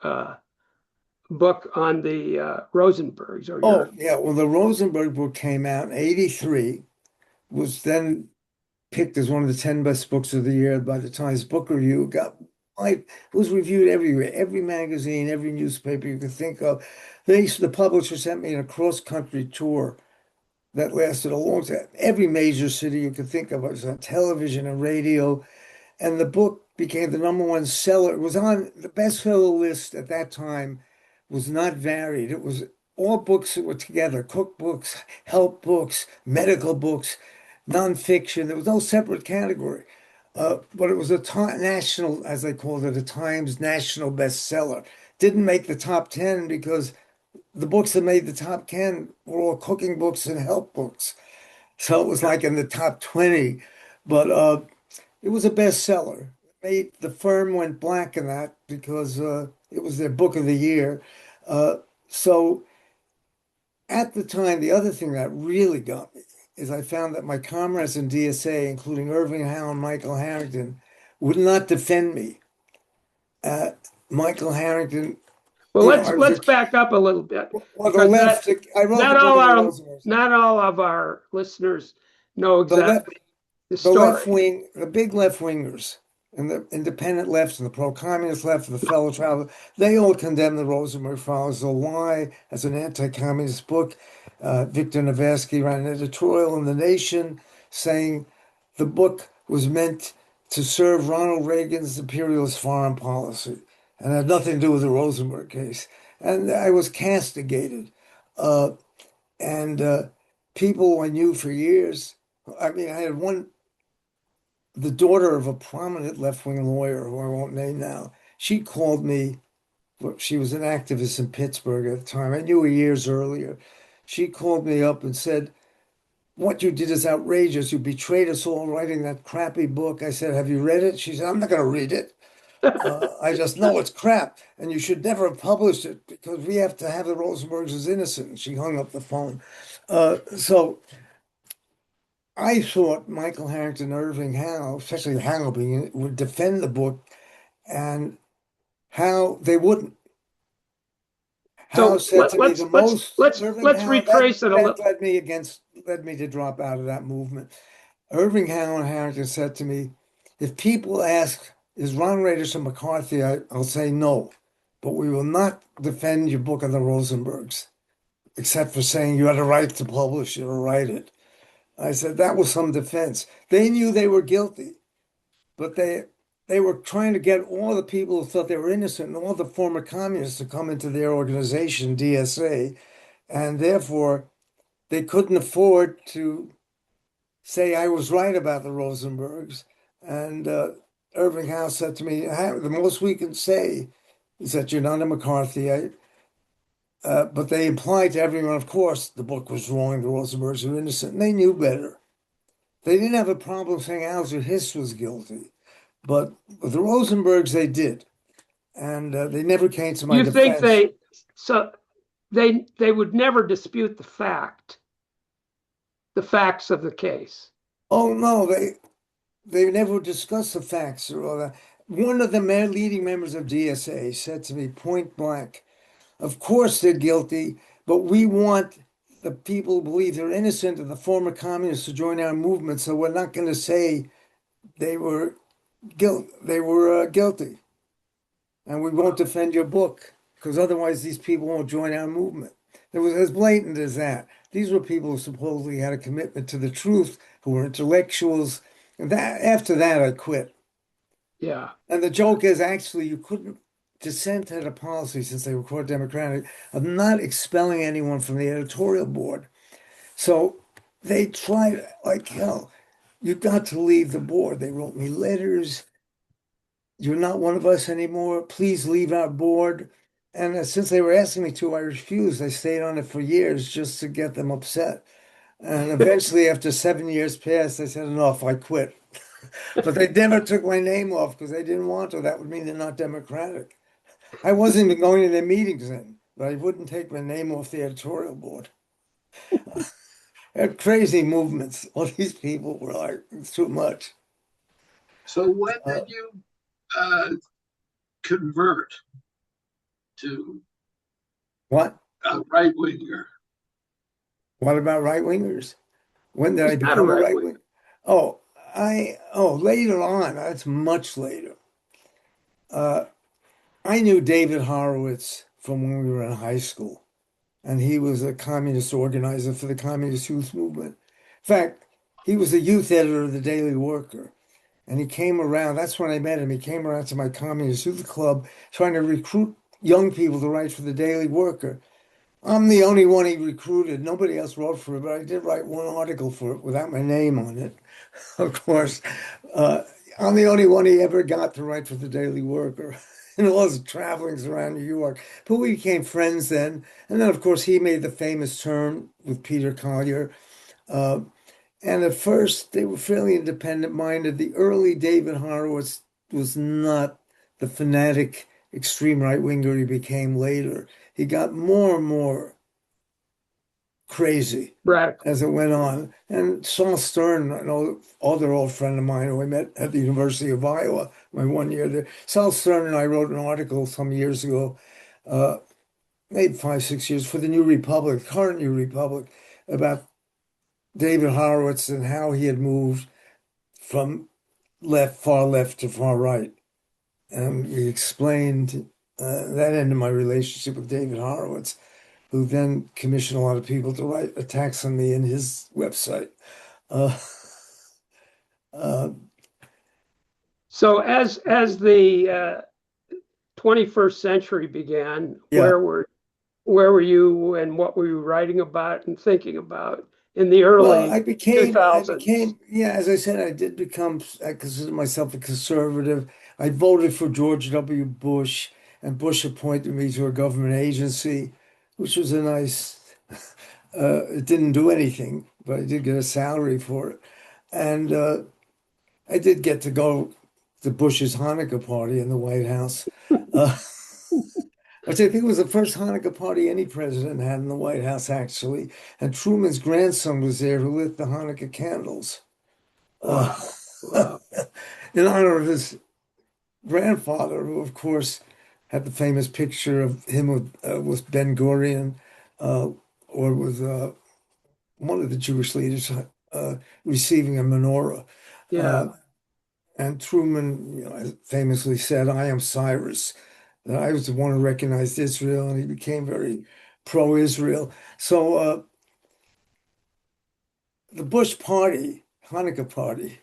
book on the Rosenbergs or oh your, yeah, well, the Rosenberg book came out in '83, was then picked as one of the 10 best books of the year by the Times Book Review. It was reviewed everywhere, every magazine, every newspaper you could think of. The publisher sent me on a cross-country tour that lasted a long time. Every major city you could think of. It was on television and radio. And the book became the number one seller. It was on the bestseller list at that time, was not varied. It was all books that were together, cookbooks, help books, medical books, nonfiction. There was no separate category. But it was a national, as they called it, a Times national bestseller. Didn't make the top 10 because the books that made the top 10 were all cooking books and help books. So it was like in the top 20. But it was a bestseller. The firm went black in that because it was their book of the year. Uh, so at the time, the other thing that really got me is I found that my comrades in DSA, including Irving Howe and Michael Harrington, would not defend me. Uh, Michael Harrington, well, I was let's back up a little bit well, the because left. I wrote the not book all of the our Roosevelt. not all of our listeners know The left, exactly the the left story. wing, the big left wingers, and the independent left, and the pro-communist left, and the fellow traveler, they all condemn the Rosenberg File as a lie, as an anti-communist book. Victor Navasky ran an editorial in The Nation saying the book was meant to serve Ronald Reagan's imperialist foreign policy and had nothing to do with the Rosenberg case. And I was castigated. Uh, and people I knew for years, I mean, I had the daughter of a prominent left-wing lawyer who I won't name now. She called me. She was an activist in Pittsburgh at the time. I knew her years earlier. She called me up and said, what you did is outrageous. You betrayed us all writing that crappy book. I said, have you read it? She said, I'm not going to read it. I just know it's crap, and you should never have published it because we have to have the Rosenbergs as innocent. And she hung up the phone. So I thought Michael Harrington, Irving Howe, especially Howe being would defend the book, and how they wouldn't. Howe So said to me the most, Irving let's Howe, that retrace it a that little. led me to drop out of that movement. Irving Howe and Harrington said to me, if people ask, is Ron Radosh a McCarthy? I'll say no, but we will not defend your book on the Rosenbergs, except for saying you had a right to publish it or write it. I said that was some defense. They knew they were guilty, but they were trying to get all the people who thought they were innocent and all the former communists to come into their organization, DSA, and therefore they couldn't afford to say I was right about the Rosenbergs. And Irving Howe said to me, the most we can say is that you're not a McCarthyite. But they implied to everyone, of course, the book was wrong, the Rosenbergs were innocent, and they knew better. They didn't have a problem saying Alger Hiss was guilty, but with the Rosenbergs, they did. And they never came to my You think defense. so they would never dispute the facts of the case. Oh, no, they never discussed the facts or all that. One of the leading members of DSA said to me point blank, of course they're guilty, but we want the people who believe they're innocent and the former communists to join our movement, so we're not going to say they were guilty, and we won't defend your book because otherwise these people won't join our movement. It was as blatant as that. These were people who supposedly had a commitment to the truth, who were intellectuals. And that after that, I quit. Yeah. And the joke is actually you couldn't. Dissent had a policy since they were core Democratic of not expelling anyone from the editorial board. So they tried like hell. You got to leave the board. They wrote me letters. You're not one of us anymore. Please leave our board. And since they were asking me to, I refused. I stayed on it for years just to get them upset. And eventually, after 7 years passed, I said, enough, I quit. But they never took my name off because they didn't want to. That would mean they're not democratic. I wasn't even going to their meetings then, but I wouldn't take my name off the editorial board. They're crazy movements. All these people were like, it's too much. So when Uh, did you uh, convert to what? a right winger? What about right wingers? When did I He's not a become a right right winger. winger? Later on. That's much later. Uh, I knew David Horowitz from when we were in high school, and he was a communist organizer for the communist youth movement. In fact, he was the youth editor of the Daily Worker, and he came around. That's when I met him. He came around to my communist youth club trying to recruit young people to write for the Daily Worker. I'm the only one he recruited. Nobody else wrote for it, but I did write one article for it without my name on it. Of course, uh, I'm the only one he ever got to write for the Daily Worker in all his travelings around New York. But we became friends then. And then, of course, he made the famous turn with Peter Collier. Uh, and at first, they were fairly independent minded. The early David Horowitz was not the fanatic extreme right winger he became later. He got more and more crazy Radical. as it went on. And Saul Stern, an other old friend of mine who I met at the University of Iowa my 1 year there, Saul Stern and I wrote an article some years ago, uh, maybe 5, 6 years, for the New Republic, current New Republic, about David Horowitz and how he had moved from far left to far right. And we explained that ended my relationship with David Horowitz, who then commissioned a lot of people to write attacks on me in his website. Uh, uh, So as the 21st century began, yeah. where were you and what were you writing about and thinking about in the Well, early I 2000s? became, yeah, as I said, I consider myself a conservative. I voted for George W. Bush, and Bush appointed me to a government agency, which was a nice, it didn't do anything, but I did get a salary for it. And I did get to go to Bush's Hanukkah party in the White House, uh, which I think was the first Hanukkah party any president had in the White House, actually. And Truman's grandson was there who lit the Hanukkah candles uh, Wow. Wow. in honor of his grandfather, who, of course, had the famous picture of him with Ben Gurion uh, or with one of the Jewish leaders receiving a menorah. Yeah. Uh, And Truman, famously said, "I am Cyrus." That I was the one who recognized Israel, and he became very pro-Israel. So the Bush party, Hanukkah party,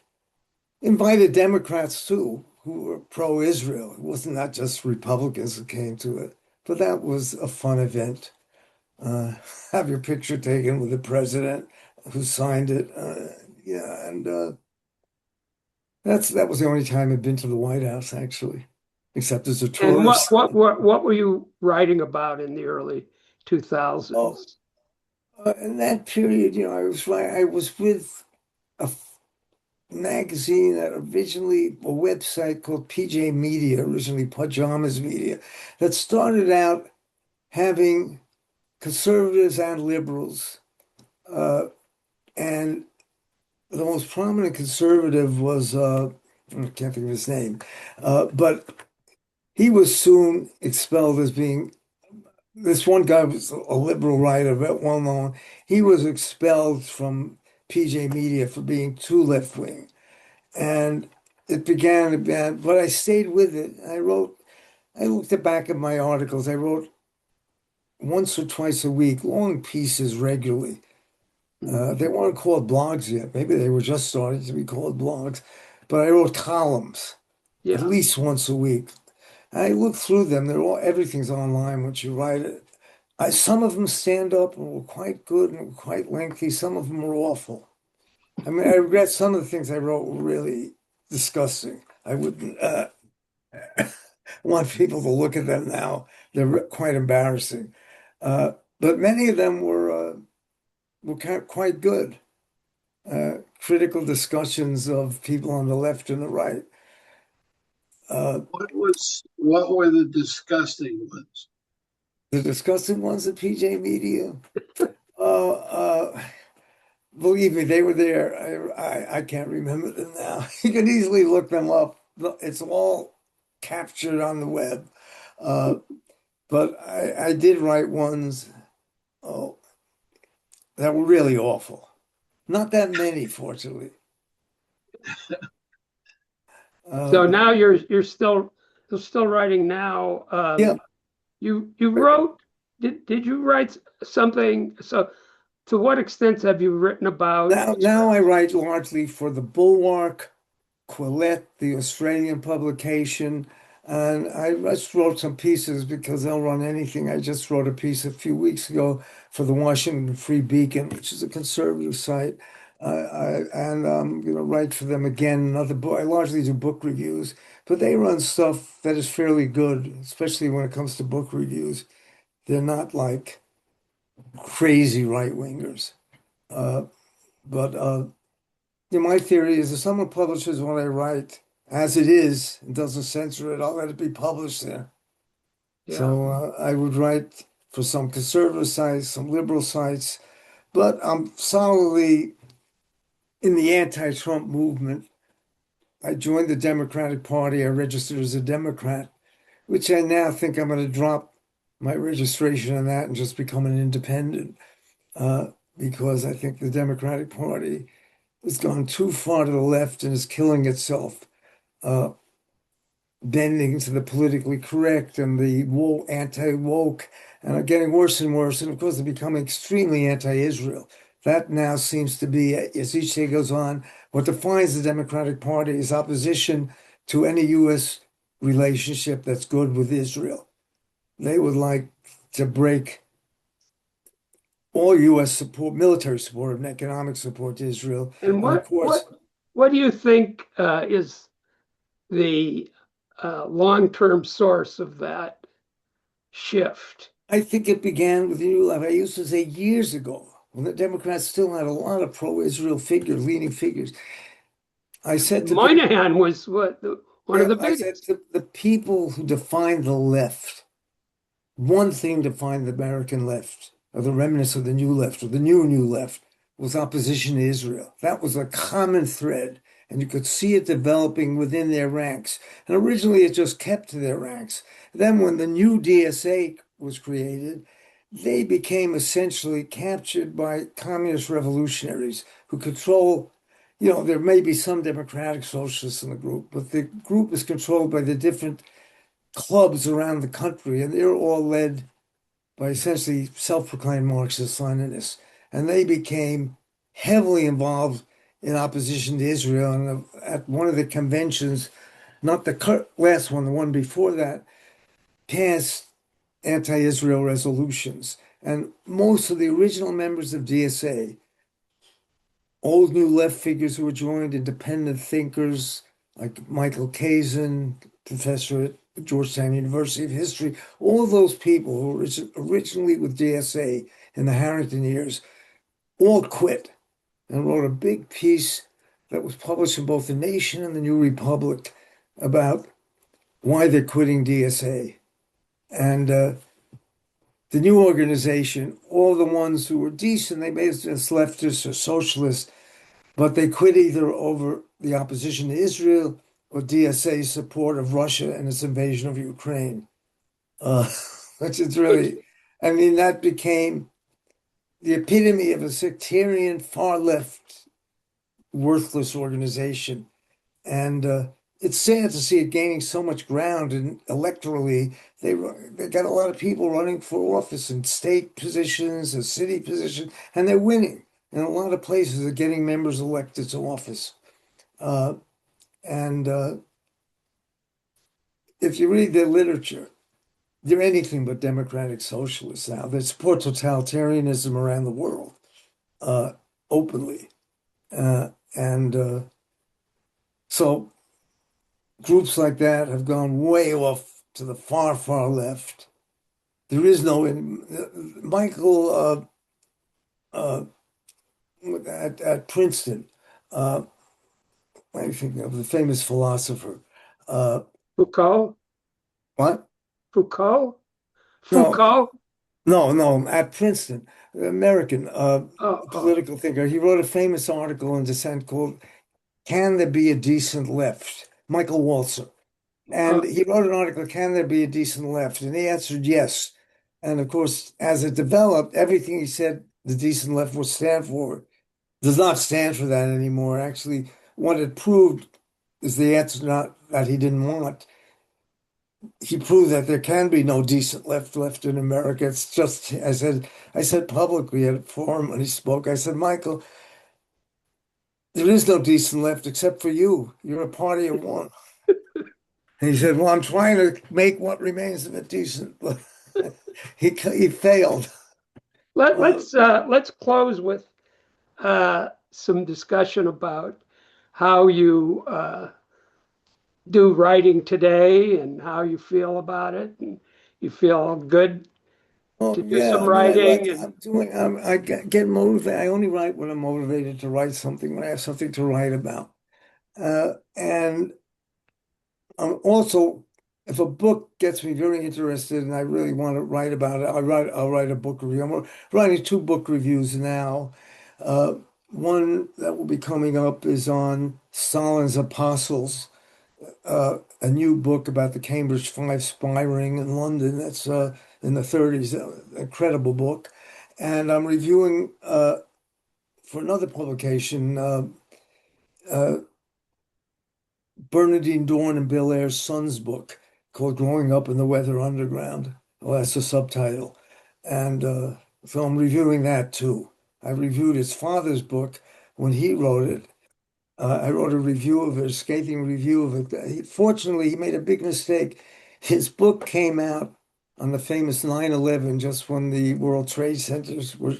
invited Democrats too, who were pro-Israel. It wasn't not just Republicans who came to it, but that was a fun event. Uh, have your picture taken with the president who signed it. Yeah, and that was the only time I'd been to the White House, actually, except as a And tourist. what were you writing about in the early Oh, 2000s? in that period, I was with a magazine that originally, a website called PJ Media, originally Pajamas Media, that started out having conservatives and liberals. Uh, and the most prominent conservative was, I can't think of his name, but he was soon expelled as being this one guy was a liberal writer, but well known. He was expelled from PJ Media for being too left wing. And it began to be, but I stayed with it. I looked at back at my articles. I wrote once or twice a week, long pieces regularly. They weren't called blogs yet. Maybe they were just starting to be called blogs. But I wrote columns at Yeah. least once a week. I looked through them. Everything's online once you write it. Some of them stand up and were quite good and were quite lengthy. Some of them were awful. I mean, I regret some of the things I wrote were really disgusting. I wouldn't want people to look at them now. They're quite embarrassing. But many of them were quite good. Critical discussions of people on the left and the right. Uh, What were the disgusting ones? the disgusting ones at PJ Media. Uh, Believe me, they were there. I can't remember them now. You can easily look them up. It's all captured on the web. Uh, but I did write ones, oh, that were really awful. Not that many, fortunately. So Uh, now you're still writing now. yeah. You wrote, did you write something? So to what extent have you written about Now I write largely for the Bulwark, Quillette, the Australian publication, and I just wrote some pieces because they'll run anything. I just wrote a piece a few weeks ago for the Washington Free Beacon, which is a conservative site. And I'm going to write for them again another book. I largely do book reviews, but they run stuff that is fairly good, especially when it comes to book reviews. They're not like crazy right-wingers. Uh, but my theory is if someone publishes what I write as it is and doesn't censor it, I'll let it be published there. yeah. So I would write for some conservative sites, some liberal sites, but I'm solidly in the anti-Trump movement. I joined the Democratic Party. I registered as a Democrat, which I now think I'm going to drop my registration on that and just become an independent uh, because I think the Democratic Party has gone too far to the left and is killing itself, uh, bending to the politically correct and the woke, anti-woke, and are getting worse and worse. And of course, they're becoming extremely anti-Israel. That now seems to be, as each day goes on, what defines the Democratic Party is opposition to any U.S. relationship that's good with Israel. They would like to break all U.S. support, military support, and economic support to Israel. And And of course, what do you think is the long-term source of that shift? I think it began with the New Left. I used to say years ago, when the Democrats still had a lot of pro-Israel figures, leading figures. I said to people, Moynihan was one of yeah, the I said biggest. to the people who define the left, one thing defined the American left, or the remnants of the new left, or the new left, was opposition to Israel. That was a common thread, and you could see it developing within their ranks. And originally, it just kept to their ranks. Then, when the new DSA was created, they became essentially captured by communist revolutionaries who control. There may be some democratic socialists in the group, but the group is controlled by the different clubs around the country, and they're all led by essentially self-proclaimed Marxist Leninists. And they became heavily involved in opposition to Israel. And at one of the conventions, not the last one, the one before that, passed anti-Israel resolutions. And most of the original members of DSA, old new left figures who were joined, independent thinkers like Michael Kazin, professor at Georgetown University of History, all of those people who were originally with DSA in the Harrington years, all quit and wrote a big piece that was published in both The Nation and the New Republic about why they're quitting DSA. And the new organization, all the ones who were decent, they may have been leftists or socialists, but they quit either over the opposition to Israel or DSA's support of Russia and its invasion of Ukraine, uh, which is really, I mean, that became the epitome of a sectarian, far left, worthless organization. And it's sad to see it gaining so much ground. And electorally, they got a lot of people running for office in state positions and city positions, and they're winning. In a lot of places, they're getting members elected to office. Uh, and if you read their literature, they're anything but democratic socialists now. They support totalitarianism around the world uh, openly. And so groups like that have gone way off to the far, far left. There is no Michael at Princeton. Uh, I think of the famous philosopher. Uh, Foucault, what? Foucault, No, Foucault. no, at Princeton, American Oh, political thinker. He wrote a famous article in Dissent called "Can There Be a Decent Left?" Michael Walzer. oh, And he wrote an article, Can There Be a Decent Left? And he answered yes. And of course, as it developed, everything he said the decent left would stand for does not stand for that anymore. Actually, what it proved is the answer not that he didn't want. He proved that there can be no decent left in America. It's just, I said publicly at a forum when he spoke, I said, Michael, there is no decent left except for you. You're a party of one. And he said, well, I'm trying to make what remains of it decent, but he failed. Uh, let's close with some discussion about how you do writing today and how you feel about it, and you feel good well, to do yeah, some I mean, writing and I get motivated. I only write when I'm motivated to write something, when I have something to write about. And also, if a book gets me very interested and I really want to write about it, I'll write a book review. I'm writing two book reviews now. Uh, One that will be coming up is on Stalin's Apostles, a new book about the Cambridge Five spy ring in London. That's in the 30s, incredible book. And I'm reviewing for another publication, uh, Bernardine Dorn and Bill Ayer's son's book called Growing Up in the Weather Underground. Well, that's the subtitle. And so I'm reviewing that too. I reviewed his father's book when he wrote it. I wrote a review of it, a scathing review of it. Fortunately, he made a big mistake. His book came out on the famous 9/11, just when the World Trade Centers were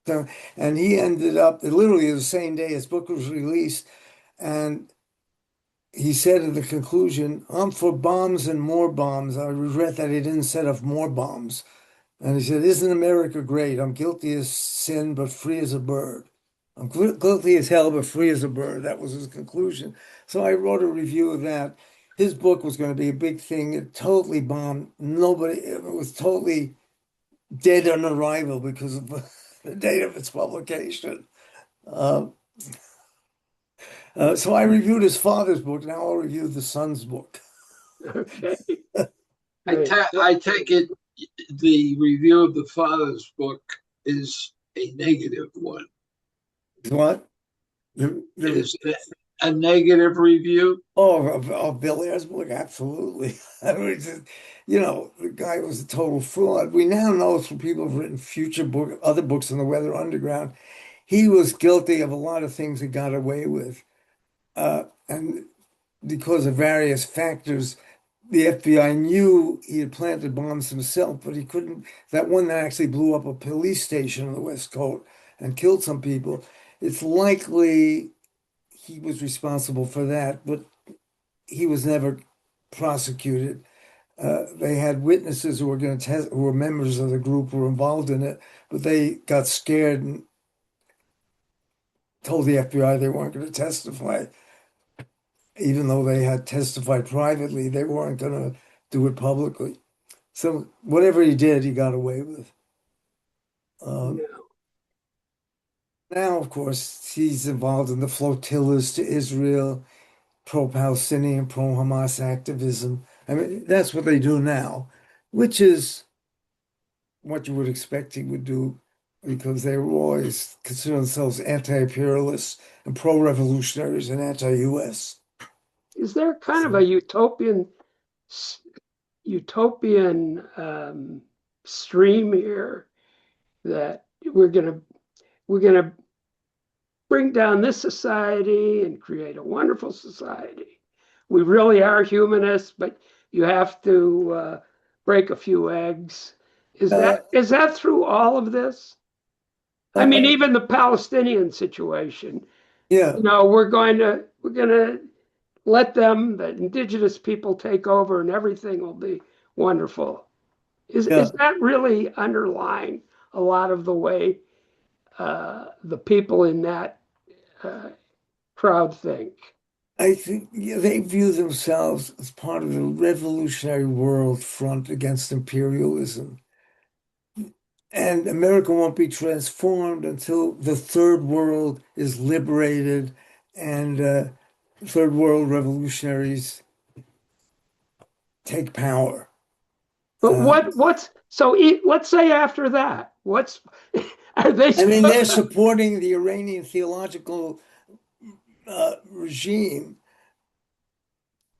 done. And he ended up, literally the same day his book was released. And he said in the conclusion, I'm for bombs and more bombs. I regret that he didn't set off more bombs. And he said, isn't America great? I'm guilty as sin, but free as a bird. I'm guilty as hell, but free as a bird. That was his conclusion. So I wrote a review of that. His book was going to be a big thing. It totally bombed. Nobody, it was totally dead on arrival because of the date of its publication. Uh, so I reviewed his father's book. Now I'll review the son's book. okay, great. I take it the review of the father's book is a negative one. What? Is it a negative review? Oh, of Bill Ayer's book, absolutely. I mean, the guy was a total fraud. We now know from people who've written other books on the Weather Underground, he was guilty of a lot of things he got away with. And because of various factors, the FBI knew he had planted bombs himself, but he couldn't. That one that actually blew up a police station on the West Coast and killed some people, it's likely he was responsible for that, but he was never prosecuted. They had witnesses who were going to test, who were members of the group, who were involved in it, but they got scared and told the FBI they weren't going to testify, even though they had testified privately. They weren't going to do it publicly. So whatever he did, he got away with. Um, No. Now, of course, he's involved in the flotillas to Israel, pro-Palestinian, pro-Hamas activism. I mean, that's what they do now, which is what you would expect he would do because they were always consider themselves anti-imperialists and pro-revolutionaries and anti-US. Is there kind of a So, utopian stream here that we're gonna bring down this society and create a wonderful society? We really are humanists, but you have to break a few eggs. Is uh, that through all of this? I mean, uh, even the Palestinian situation. yeah, We're gonna let the indigenous people take over and everything will be wonderful. Is yeah. that really underlying a lot of the way the people in that crowd think? I think they view themselves as part of the Revolutionary World Front against imperialism. And America won't be transformed until the third world is liberated and third world revolutionaries take power. But Uh, what's so? Let's say after that, what's are they I mean, they're supposed? supporting the Iranian theological regime.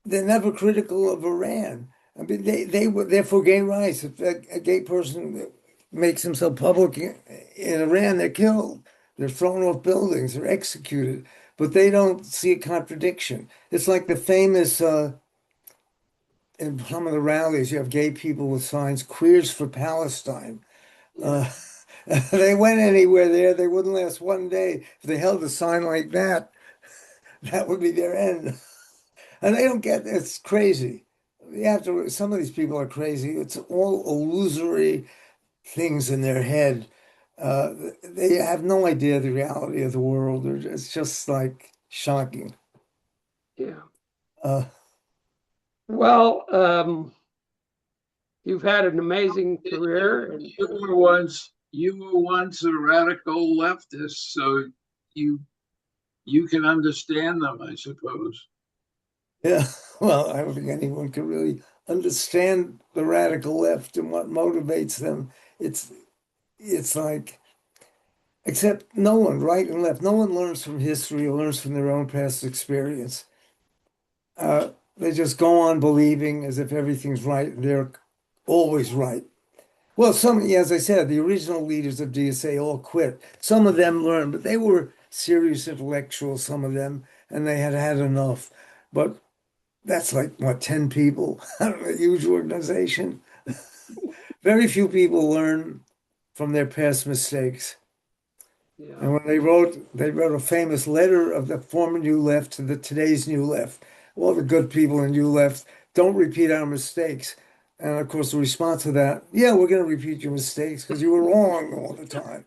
They're never critical of Iran. I mean, they're for gay rights. If a gay person makes himself public in Iran, they're killed. They're thrown off buildings. They're executed. But they don't see a contradiction. It's like the famous in some of the rallies, you have gay people with signs, "Queers for Palestine." Yeah, Uh, they went anywhere there, they wouldn't last one day. If they held a sign like that, that would be their end. And they don't get it's crazy. You have to, some of these people are crazy. It's all illusory things in their head. Uh, they have no idea the reality of the world. It's just like shocking. yeah. Uh, Well, you've had an amazing career, and you were once a radical leftist, so you you can understand them, I suppose. yeah, well, I don't think anyone can really understand the radical left and what motivates them. It's it's like, except no one, right and left, no one learns from history or learns from their own past experience. They just go on believing as if everything's right and they're always right. Well, some, yeah, as I said, the original leaders of DSA all quit. Some of them learned, but they were serious intellectuals, some of them, and they had had enough. But that's like, what, 10 people? A huge organization. Very few people learn from their past mistakes. yeah, And when they wrote a famous letter of the former New Left to the today's New Left. All the good people in New Left, don't repeat our mistakes. And of course, the response to that, yeah, we're going to repeat your mistakes because you were wrong all the time.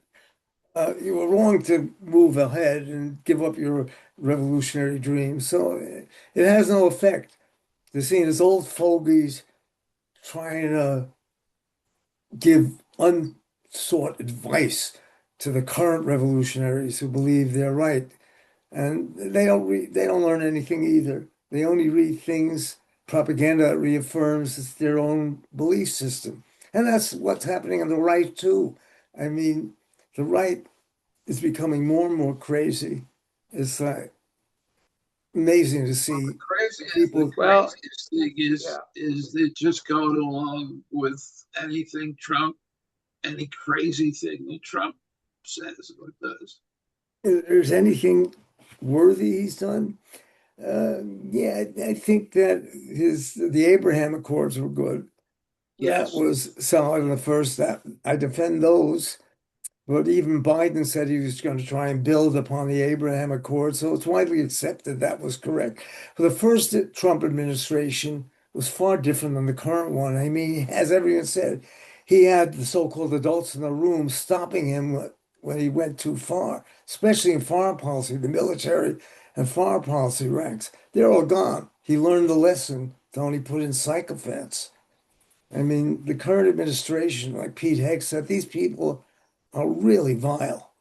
You were wrong to move ahead and give up your revolutionary dreams. So it has no effect. They're seeing as old fogies trying to give unsought advice to the current revolutionaries who believe they're right. And they don't learn anything either. They only read things, propaganda that reaffirms their own belief system. And that's what's happening on the right too. I mean, the right is becoming more and more crazy. It's amazing to see The people. well, craziest thing is yeah, is they just go along with anything Trump, any crazy thing that Trump says or does. If there's anything worthy he's done, yeah, I think that the Abraham Accords were good. That Yes, was solid in the first. That I defend those. But even Biden said he was going to try and build upon the Abraham Accord, so it's widely accepted that was correct. For the first Trump administration was far different than the current one. I mean, as everyone said, he had the so-called adults in the room stopping him when he went too far, especially in foreign policy, the military and foreign policy ranks. They're all gone. He learned the lesson to only put in sycophants. I mean, the current administration, like Pete Hegg said, these people are really vile.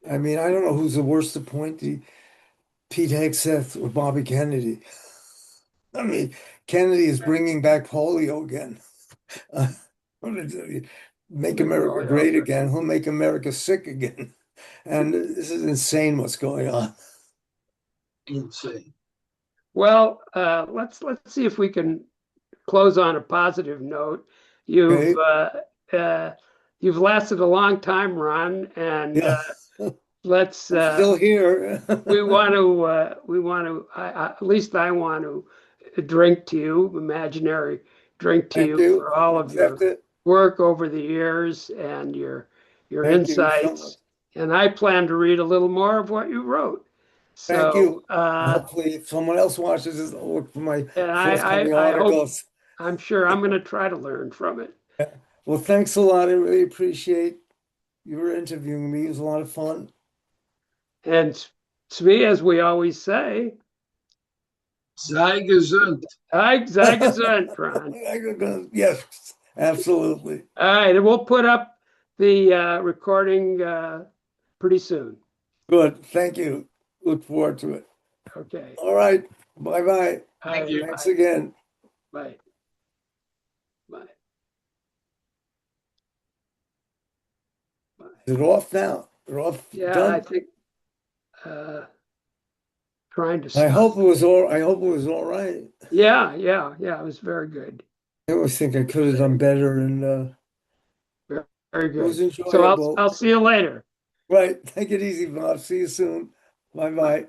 I yeah. mean, I don't know who's the worst appointee, Pete Hegseth or Bobby Kennedy. I mean, Kennedy is bringing back polio again. Uh, make America Oh, yeah. great again. He'll make America sick again. And this is insane what's going on. insane. Well, let's see if we can close on a positive note. You've Okay. uh, uh, you've lasted a long time, Ron, and Yeah. let's I'm still here. we want to at least I want to drink to you, imaginary drink to Thank you you. for all of Accept your it. work over the years and your Thank you so much. insights. And I plan to read a little more of what you wrote. Thank you. So And hopefully, if someone else watches this, I'll look for my and forthcoming I hope articles. I'm sure I'm going to try to learn from it. Well, thanks a lot. I really appreciate you were interviewing me. It was a lot of fun. And Zvi, as we always say, Sei gesund. sei gesund, Ron. Yes, absolutely. All right, and we'll put up the recording pretty soon. Good. Thank you. Look forward to it. Okay. All right. Bye-bye. Thank you. Thanks again. Bye. Bye. Bye. Is it off now? They're off. Yeah, Done? I think trying to I stop. hope it was all right. Yeah, it was very good. I always think I could have done better, and Very it was good. So enjoyable. I'll see you later. Right. Take it easy, Bob. See you soon. Bye-bye.